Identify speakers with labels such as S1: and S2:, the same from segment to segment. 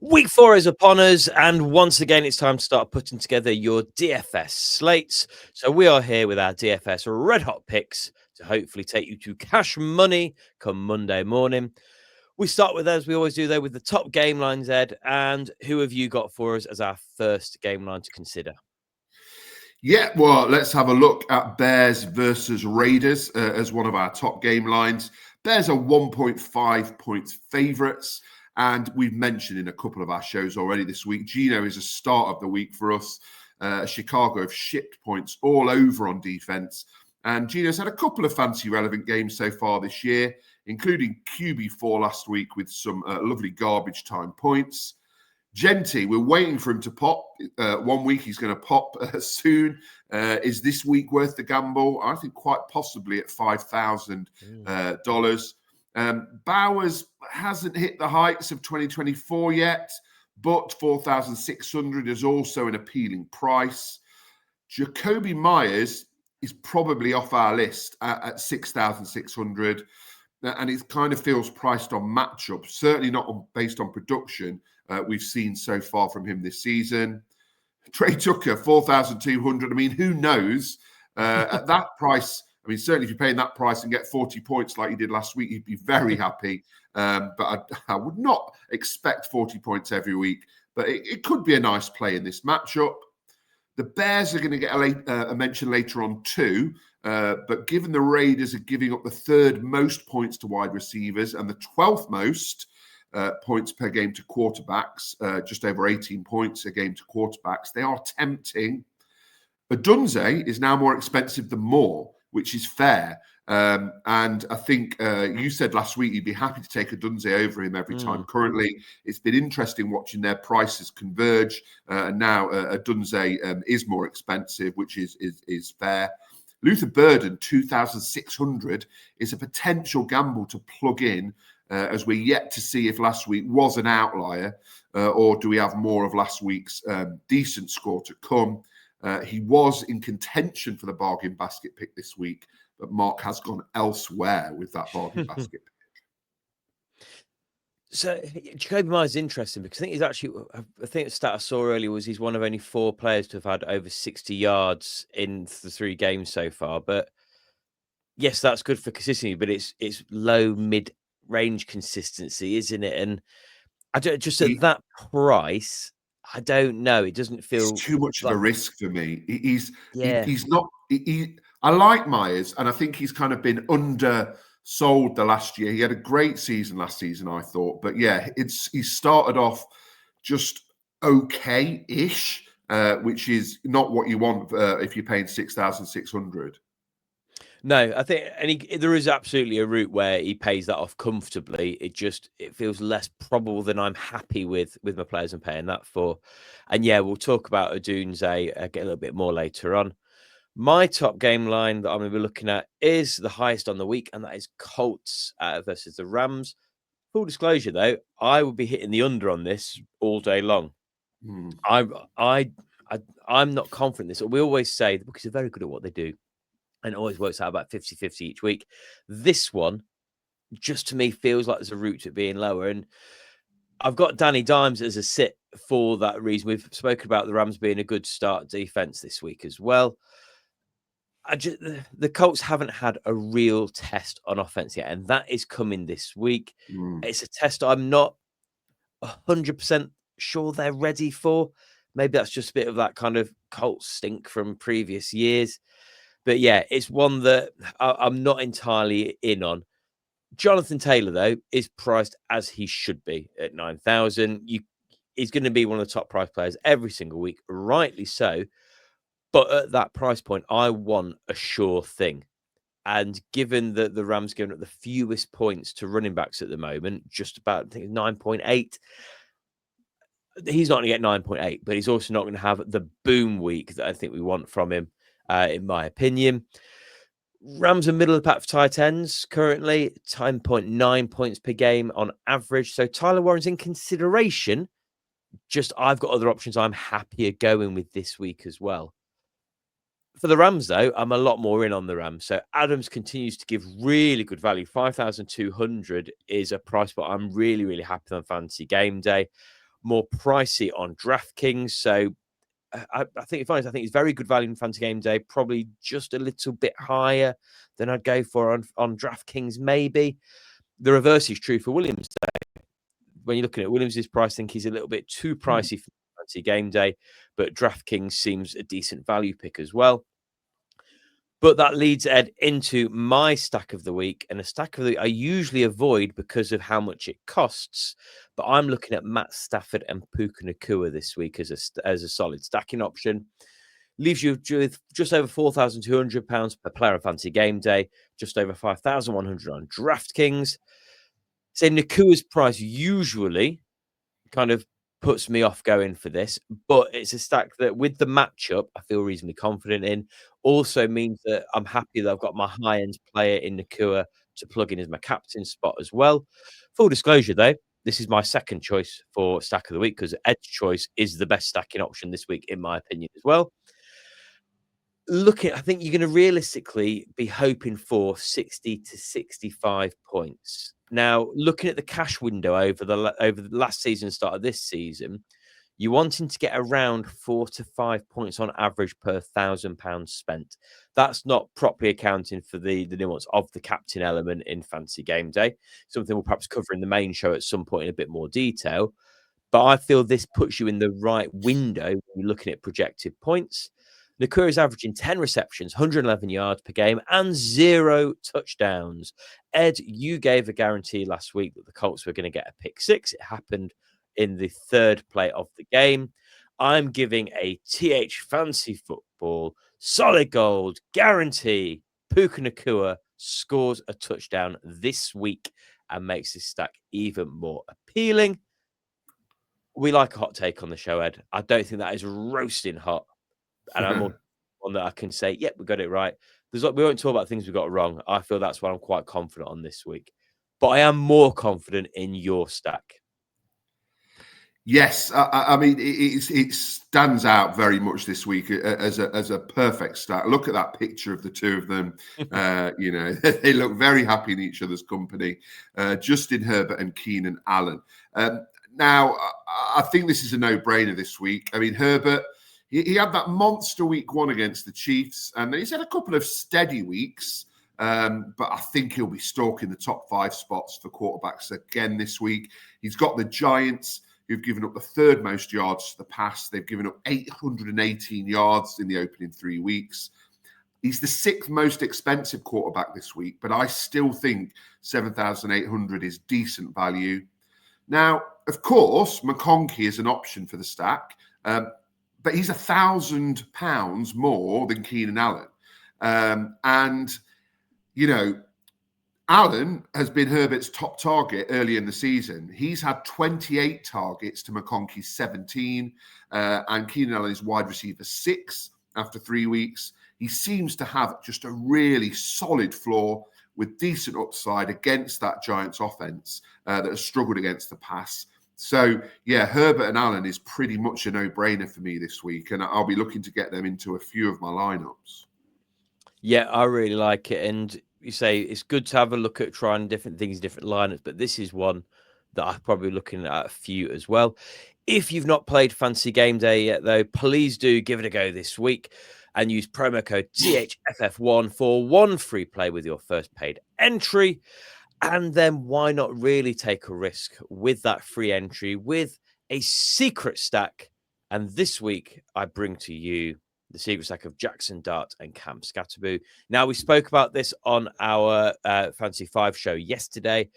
S1: Week 4 is upon us, and once again, it's time to start putting together your DFS slates. So we are here with our DFS red hot picks to hopefully take you to cash money come Monday morning. We start with, as we always do, though, with the top game lines, Ed. And who have you got for us as our first game line to consider?
S2: Yeah, well, let's have a look at Bears versus Raiders as one of our top game lines. Bears are 1.5 points favourites. And we've mentioned in a couple of our shows already this week, Gino is a start of the week for us. Chicago have shipped points all over on defense. And Gino's had a couple of fancy relevant games so far this year, including QB4 last week with some lovely garbage time points. Genty, we're waiting for him to pop. 1 week he's going to pop soon. Is this week worth the gamble? I think quite possibly at $5,000. Bowers hasn't hit the heights of 2024 yet, but 4,600 is also an appealing price. Jacoby Myers is probably off our list at 6,600, and it kind of feels priced on matchup, certainly not based on production we've seen so far from him this season. Trey Tucker, 4,200. I mean, who knows? At that price, I mean, certainly if you're paying that price and get 40 points like you did last week, you'd be very happy. But I would not expect 40 points every week. But it could be a nice play in this matchup. The Bears are going to get a mention later on too. But given the Raiders are giving up the third most points to wide receivers and the 12th most points per game to quarterbacks, just over 18 points a game to quarterbacks, they are tempting. Odunze is now more expensive than Moore, which is fair. And I think you said last week you'd be happy to take Odunze over him every time. Currently, it's been interesting watching their prices converge. And now Odunze is more expensive, which is fair. Luther Burden, 2,600, is a potential gamble to plug in as we're yet to see if last week was an outlier or do we have more of last week's decent score to come. He was in contention for the bargain basket pick this week, but Mark has gone elsewhere with that bargain basket pick.
S1: So Jacoby Myers is interesting because I think the stat I saw earlier was he's one of only 4 players to have had over 60 yards in the 3 games so far. But yes, that's good for consistency, but it's low mid-range consistency, isn't it? And I don't just at that price. I don't know. It doesn't feel
S2: too much of a risk for me. He's not. I like Myers, and I think he's kind of been undersold the last year. He had a great season last season, I thought, but yeah, he started off just okay-ish, which is not what you want if you're paying 6,600.
S1: No, I think, there is absolutely a route where he pays that off comfortably. It feels less probable than I'm happy with my players and paying that for. And yeah, we'll talk about Odunze get a little bit more later on. My top game line that I'm going to be looking at is the highest on the week, and that is Colts versus the Rams. Full disclosure, though, I will be hitting the under on this all day long. I'm not confident in this. We always say the bookies are very good at what they do, and it always works out about 50-50 each week. This one, just to me, feels like there's a route to it being lower. And I've got Danny Dimes as a sit for that reason. We've spoken about the Rams being a good start defense this week as well. The Colts haven't had a real test on offense yet, and that is coming this week. It's a test I'm not 100% sure they're ready for. Maybe that's just a bit of that kind of Colts stink from previous years. But yeah, it's one that I'm not entirely in on. Jonathan Taylor, though, is priced as he should be at 9,000. He's going to be one of the top price players every single week, rightly so. But at that price point, I want a sure thing. And given that the Rams giving up the fewest points to running backs at the moment, just about, I think, 9.8, he's not going to get 9.8, but he's also not going to have the boom week that I think we want from him, in my opinion. Rams are middle of the pack for tight ends currently, 10.9 points per game on average. So Tyler Warren's in consideration. Just I've got other options I'm happier going with this week as well. For the Rams, though, I'm a lot more in on the Rams. So Adams continues to give really good value. 5,200 is a price, but I'm really, really happy on Fantasy Gameday. more pricey on DraftKings. So I think he's very good value in Fantasy Gameday, probably just a little bit higher than I'd go for on DraftKings, maybe. The reverse is true for Williams. When you're looking at Williams' price, I think he's a little bit too pricey for Fantasy Gameday, but DraftKings seems a decent value pick as well. But that leads, Ed, into my stack of the week, and a stack of the I usually avoid because of how much it costs. But I'm looking at Matt Stafford and Puka Nacua this week as a solid stacking option. Leaves you with just over £4,200 per player on Fantasy Gameday, just over 5,100 on DraftKings. So Nakua's price usually kind of puts me off going for this, but it's a stack that with the matchup, I feel reasonably confident in. Also means that I'm happy that I've got my high-end player in Nakua to plug in as my captain spot as well. Full disclosure, though, this is my second choice for stack of the week because Ed's choice is the best stacking option this week, in my opinion, as well. I think you're going to realistically be hoping for 60 to 65 points. Now, looking at the cash window over the last season, start of this season, you're wanting to get around 4 to 5 points on average per £1,000 spent. That's not properly accounting for the nuance of the captain element in Fantasy Gameday. Something we'll perhaps cover in the main show at some point in a bit more detail. But I feel this puts you in the right window when you're looking at projected points. Nakua is averaging 10 receptions, 111 yards per game, and 0 touchdowns. Ed, you gave a guarantee last week that the Colts were going to get a pick six. It happened in the third play of the game. I'm giving a TH Fantasy Football solid gold guarantee. Puka Nacua scores a touchdown this week and makes this stack even more appealing. We like a hot take on the show, Ed. I don't think that is roasting hot. And I'm one that I can say, yep, we got it right. We won't talk about things we got wrong. I feel that's what I'm quite confident on this week. But I am more confident in your stack.
S2: Yes, I mean it stands out very much this week as a perfect stack. Look at that picture of the two of them. They look very happy in each other's company. Justin Herbert and Keenan Allen. Now, I think this is a no-brainer this week. I mean, Herbert, he had that monster week one against the Chiefs, and he's had a couple of steady weeks. But I think he'll be stalking the top 5 spots for quarterbacks again this week. He's got the Giants, who've given up the third most yards to the pass. They've given up 818 yards in the opening 3 weeks. He's the 6th most expensive quarterback this week, but I still think 7,800 is decent value. Now, of course, McConkey is an option for the stack, but he's £1,000 more than Keenan Allen. Allen has been Herbert's top target early in the season. He's had 28 targets to McConkey's 17, and Keenan Allen is wide receiver 6 after 3 weeks. He seems to have just a really solid floor with decent upside against that Giants offense that has struggled against the pass. So, yeah, Herbert and Allen is pretty much a no-brainer for me this week, and I'll be looking to get them into a few of my lineups.
S1: Yeah, I really like it. And you say it's good to have a look at trying different things, different lineups, but this is one that I'm probably looking at a few as well. If you've not played Fantasy Gameday yet, though, please do give it a go this week and use promo code THFF1 for 1 free play with your first paid entry. And then why not really take a risk with that free entry with a secret stack? And this week, I bring to you the secret stack of Jackson Dart and Cam Scatterby. Now, we spoke about this on our Fantasy 5 show yesterday.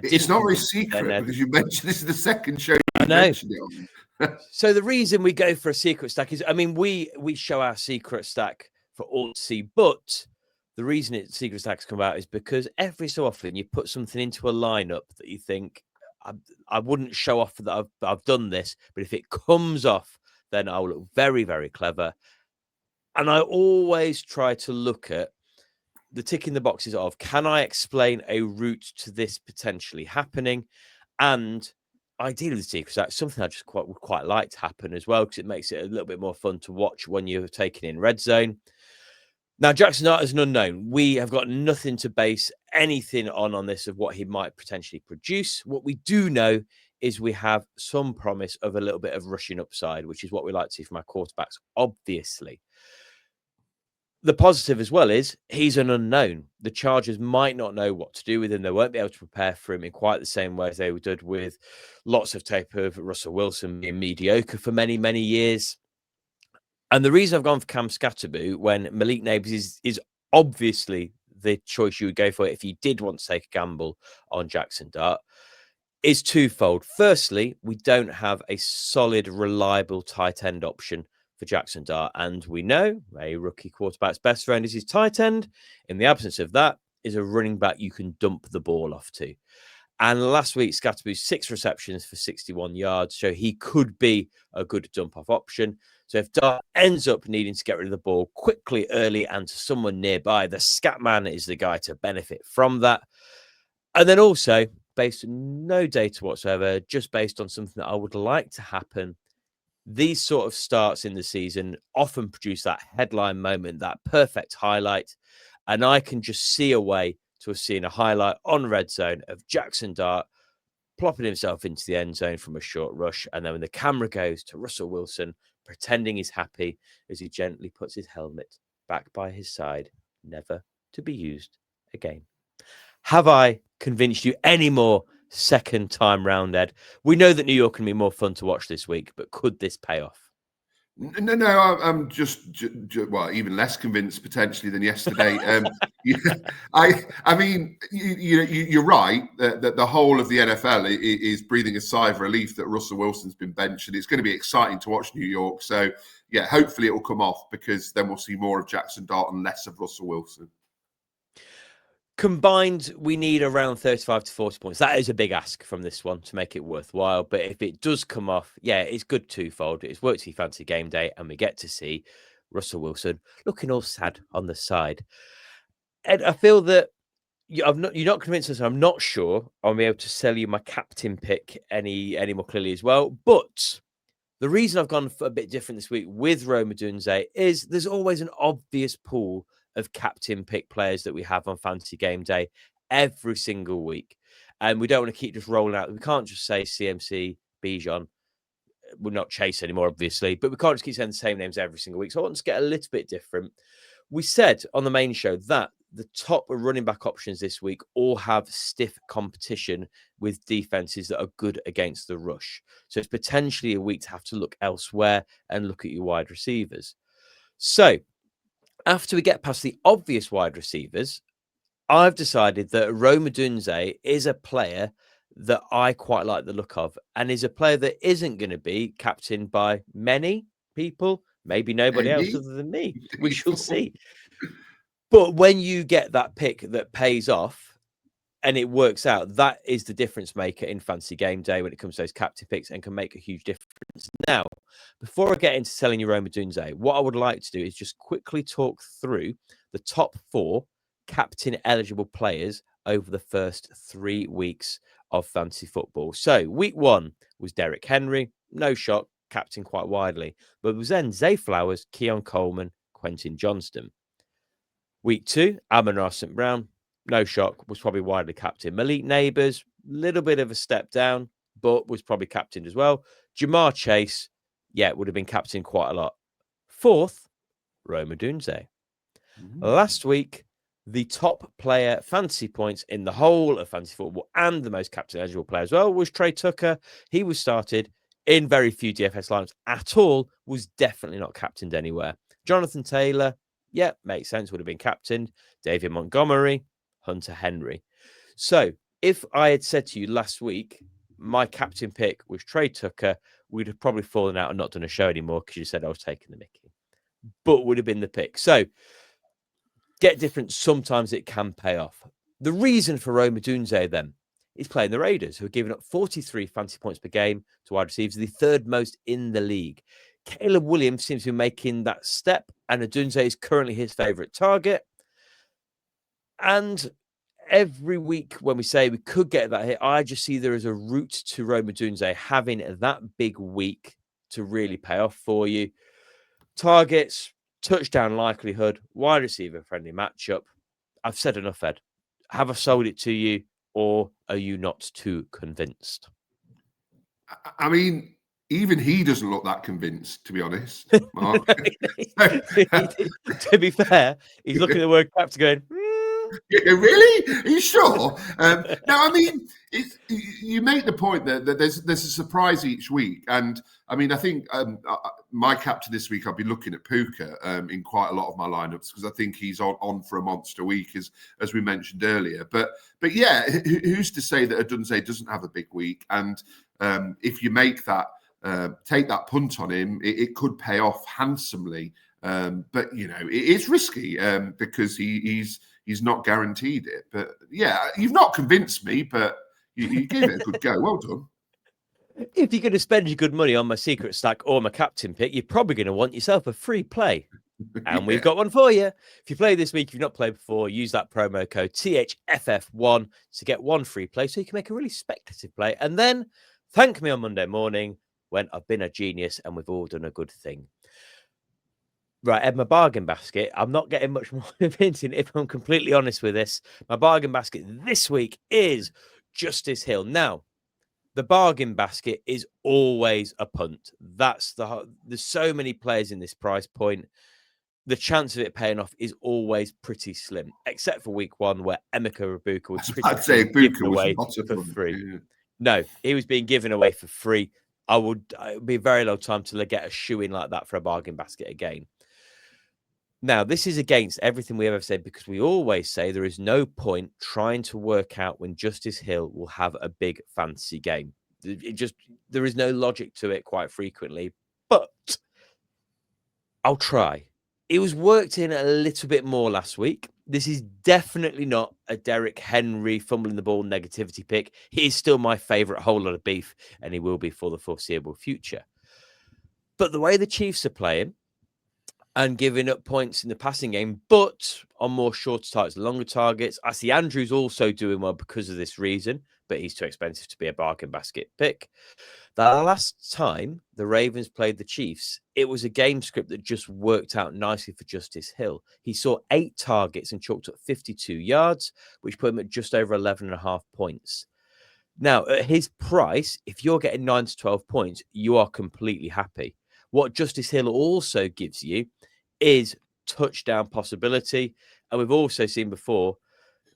S2: It's not very secret because you mentioned this is the second show you mentioned it on.
S1: So the reason we go for a secret stack is, I mean, we show our secret stack for all to see, but the reason secret stacks come out is because every so often you put something into a lineup that you think, I wouldn't show off that I've done this, but if it comes off, then I'll look very, very clever. And I always try to look at the tick in the boxes of, can I explain a route to this potentially happening? And ideally, the secret stack, something I just would quite like to happen as well, because it makes it a little bit more fun to watch when you're taking in red zone. Now, Jackson Dart is an unknown. We have got nothing to base anything on this of what he might potentially produce. What we do know is we have some promise of a little bit of rushing upside, which is what we like to see from our quarterbacks, obviously. The positive as well is he's an unknown. The Chargers might not know what to do with him. They won't be able to prepare for him in quite the same way as they did with lots of tape of Russell Wilson being mediocre for many, many years. And the reason I've gone for Cam Scatterbo when Malik Nabers is obviously the choice you would go for if you did want to take a gamble on Jackson Dart is twofold. Firstly, we don't have a solid, reliable tight end option for Jackson Dart. And we know a rookie quarterback's best friend is his tight end. In the absence of that, is a running back you can dump the ball off to. And last week, Scatterbo's 6 receptions for 61 yards. So he could be a good dump-off option. So if Dart ends up needing to get rid of the ball quickly, early, and to someone nearby, the scat man is the guy to benefit from that. And then also, based on no data whatsoever, just based on something that I would like to happen, these sort of starts in the season often produce that headline moment, that perfect highlight. And I can just see a way to have seen a highlight on Red Zone of Jackson Dart plopping himself into the end zone from a short rush. And then when the camera goes to Russell Wilson, pretending he's happy as he gently puts his helmet back by his side, never to be used again. Have I convinced you any more second time round, Ed? We know that New York can be more fun to watch this week, but could this pay off?
S2: No, I'm just well, even less convinced potentially than yesterday. I mean, you're right that the whole of the NFL is breathing a sigh of relief that Russell Wilson's been benched, and it's going to be exciting to watch New York. So, yeah, hopefully it will come off because then we'll see more of Jackson Dart and less of Russell Wilson.
S1: Combined, we need around 35 to 40 points. That is a big ask from this one to make it worthwhile. But if it does come off, yeah, it's good twofold. It's worked to Fantasy Game Day, and we get to see Russell Wilson looking all sad on the side. Ed, I feel that you're not convinced us. I'm not sure I'll be able to sell you my captain pick any more clearly as well. But the reason I've gone for a bit different this week with Rome Odunze is there's always an obvious pool of captain pick players that we have on Fantasy Game Day every single week. And we don't want to keep just rolling out. We can't just say CMC, Bijan. We're not Chase anymore, obviously, but we can't just keep saying the same names every single week. So I want to get a little bit different. We said on the main show that the top running back options this week all have stiff competition with defenses that are good against the rush. So it's potentially a week to have to look elsewhere and look at your wide receivers. So after we get past the obvious wide receivers, I've decided that Rome Odunze is a player that I quite like the look of and is a player that isn't going to be captained by many people, maybe nobody else other than me. We shall see. But when you get that pick that pays off and it works out, that is the difference maker in Fantasy Game Day when it comes to those captain picks and can make a huge difference. Now, before I get into selling your Rome Odunze, what I would like to do is just quickly talk through the top 4 captain eligible players over the first 3 weeks of fantasy football. So week 1 was Derrick Henry, no shock, captain quite widely, but it was then Zay Flowers, Keon Coleman, Quentin Johnston. Week 2, Amon-Ra St. Brown, no shock, was probably widely captain. Malik Nabers, little bit of a step down, but was probably captained as well. Jamar Chase, yeah, would have been captained quite a lot. 4th, Rome Odunze. Last week, the top player fantasy points in the whole of fantasy football and the most captain eligible player as well was Trey Tucker. He was started in very few DFS lineups at all, was definitely not captained anywhere. Jonathan Taylor, yeah, makes sense, would have been captained. David Montgomery, Hunter Henry. So if I had said to you last week, my captain pick was Trey Tucker, we'd have probably fallen out and not done a show anymore because you said I was taking the mickey. But would have been the pick. So get different. Sometimes it can pay off. The reason for Rome Odunze then is playing the Raiders, who are giving up 43 fantasy points per game to wide receivers, the 3rd most in the league. Caleb Williams seems to be making that step, and Odunze is currently his favorite target. And every week when we say we could get that hit, I just see there is a route to Rome Odunze having that big week to really pay off for you. Targets, touchdown likelihood, wide receiver friendly matchup. I've said enough, Ed. Have I sold it to you, or are you not too convinced?
S2: I mean, even he doesn't look that convinced, to be honest, Mark.
S1: To be fair, he's looking at the word captain going,
S2: Really? Are you sure? No, I mean, you make the point that there's a surprise each week. And I mean, I think my captain this week, I'll be looking at Puka in quite a lot of my lineups because I think he's on for a monster week, as we mentioned earlier. But yeah, who's to say that Odunze doesn't have a big week? And if you make that, take that punt on him, it could pay off handsomely. But it's risky because he's not guaranteed it. But yeah, you've not convinced me, but you gave it a good go. Well done.
S1: If you're going to spend your good money on my secret stack or my captain pick, you're probably going to want yourself a free play. And we've got one for you. If you play this week, if you've not played before, use that promo code THFF1 to get one free play so you can make a really speculative play. And then thank me on Monday morning when I've been a genius and we've all done a good thing. Right, Ed, my bargain basket. I'm not getting much more convincing if I'm completely honest with this. My bargain basket this week is Justice Hill. Now, the bargain basket is always a punt. There's so many players in this price point. The chance of it paying off is always pretty slim, except for week one where Emeka Ibuka was given away for free. Yeah. No, he was being given away for free. It would be a very long time to get a shoe in like that for a bargain basket again. Now, this is against everything we ever said because we always say there is no point trying to work out when Justice Hill will have a big fantasy game. There is no logic to it quite frequently, but I'll try. It was worked in a little bit more last week. This is definitely not a Derrick Henry fumbling the ball negativity pick. He is still my favorite whole lot of beef, and he will be for the foreseeable future. But the way the Chiefs are playing, and giving up points in the passing game, but on more shorter targets, longer targets. I see Andrews also doing well because of this reason, but he's too expensive to be a bargain basket pick. The last time the Ravens played the Chiefs, it was a game script that just worked out nicely for Justice Hill. He saw 8 targets and chalked up 52 yards, which put him at just over 11.5 points. Now, at his price, if you're getting 9 to 12 points, you are completely happy. What Justice Hill also gives you is touchdown possibility. And we've also seen before,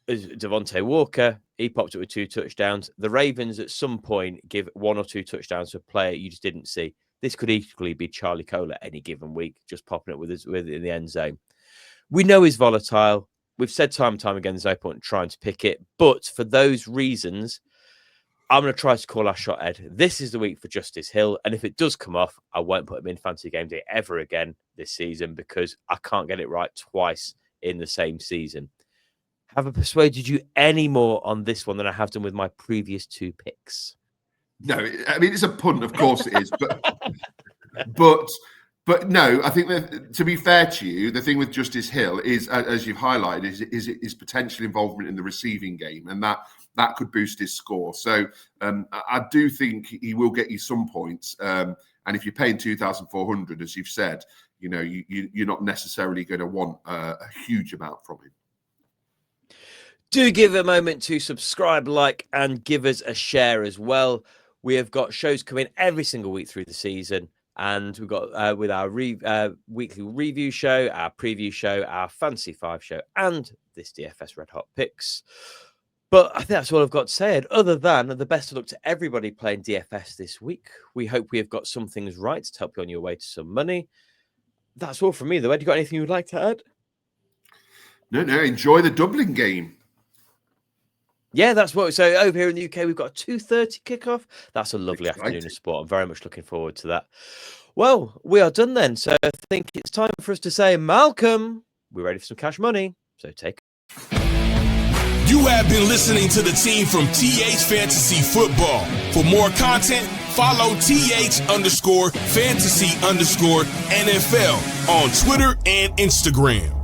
S1: as Devontae Walker, he popped up with 2 touchdowns. The Ravens at some point give 1 or 2 touchdowns to a player you just didn't see. This could equally be Charlie Cole at any given week, just popping up with in the end zone. We know he's volatile. We've said time and time again, there's no point in trying to pick it. But for those reasons, I'm going to try to call our shot, Ed. This is the week for Justice Hill. And if it does come off, I won't put him in Fantasy Gameday ever again this season because I can't get it right twice in the same season. Have I persuaded you any more on this one than I have done with my previous 2 picks?
S2: No, I mean, it's a punt, of course it is. But no, I think that to be fair to you, the thing with Justice Hill is, as you've highlighted, is potential involvement in the receiving game. And that could boost his score. So I do think he will get you some points. And if you're paying 2,400, as you've said, you're not necessarily going to want a huge amount from him.
S1: Do give a moment to subscribe, like, and give us a share as well. We have got shows coming every single week through the season. And we've got with our weekly review show, our preview show, our Fantasy 5 show, and this DFS Red Hot Picks. But I think that's all I've got to say. Other than the best of luck to everybody playing DFS this week. We hope we have got some things right to help you on your way to some money. That's all from me, though. Ed, you got anything you'd like to add?
S2: No. Enjoy the Dublin game.
S1: Yeah, that's what. So over here in the UK, we've got a 2:30 kickoff. That's a lovely afternoon of sport. I'm very much looking forward to that. Well, we are done then. So I think it's time for us to say, Malcolm, we're ready for some cash money. So take.
S3: You have been listening to the team from TH Fantasy Football. For more content, follow TH_fantasy_NFL on Twitter and Instagram.